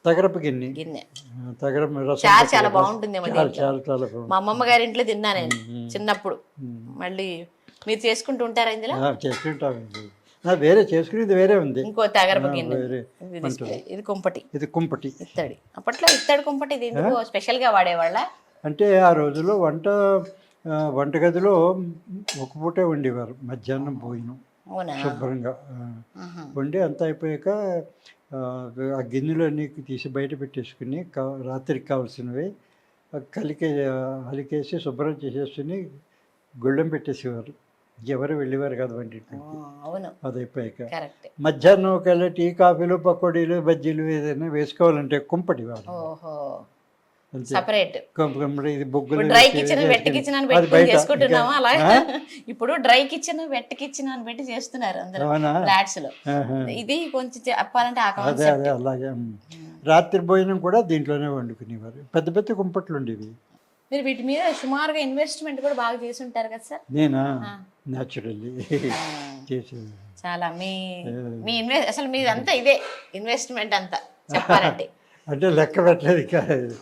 తగరపు గిన్నె. గిన్నె తగరపు రసం చాలా పట్టే చాలా రసం. బాగుంటుందేమో చాలా దీంట్లో. చాలా చాలా బాగుంది. మా అమ్మమ్మ గారి ఇంట్లో తిన్నా నేను చిన్నప్పుడు. మళ్ళీ మీరు చేసుకుంటూ ఉంటారా ఇందులో? చేసుకుంటాం. వేరే చేసుకునేది వేరే ఉంది. ఇంకో తగరపు గిన్నె. వేరే ఇది కుంపటి, ఇది కుంపటి. ఇత్తడి. అప్పట్లో ఇత్తడి కుంపటి. ఇది ఎందుకు స్పెషల్ గా వాడేవాళ్ళ? అంటే ఆ రోజుల్లో వంటగదిలో ఒక పూటే వండేవారు మధ్యాహ్నం భోజనం అవునా? శుభ్రంగా వండి అంతా అయిపోయాక ఆ గిన్నెలో అన్నీ తీసి బయట పెట్టేసుకుని రాత్రికి కావాల్సినవి అలికేసి శుభ్రం చేసేసుకుని గుళ్ళెం పెట్టేసేవారు. ఎవరు వెళ్ళేవారు కాదు వంటింటికి. అవును, అది అయిపోయాక కరెక్ట్. మధ్యాహ్నం ఒకవేళ టీ కాఫీలు పకోడీలు బజ్జీలు ఏదైనా వేసుకోవాలంటే కుంపటి వారు. ఓహో, అంతే. సపరేట్. ఇది బొగ్గులు డ్రై కిచెన్, వెట్ కిచెన్ అని పెట్టి చేసుకుంటున్నామా అలా? ఇప్పుడు డ్రై కిచెన్, వెట్ కిచెన్ అని పెట్టి చేస్తున్నారు అందరూ ఫ్లాట్స్ లో. ఇది కొంచెం చెప్పాలంటే ఆ అదే అదే అలాగే. రాత్రి భోజనం కూడా దీంట్లోనే వండుకునేవారు. పెద్ద పెద్ద కుంపట్లు ఉండేవి. మీరు వీటి మీద సుమారుగా ఇన్వెస్ట్మెంట్ కూడా బాగా చేసి ఉంటారు కదా సార్? నేనా? న్యాచురల్లీ చేసేది చాలా. మీ అసలు మీదంతా ఇదే ఇన్వెస్ట్మెంట్ అంతా చెప్పాలంటే. అంటే లెక్క పెట్టలేదు.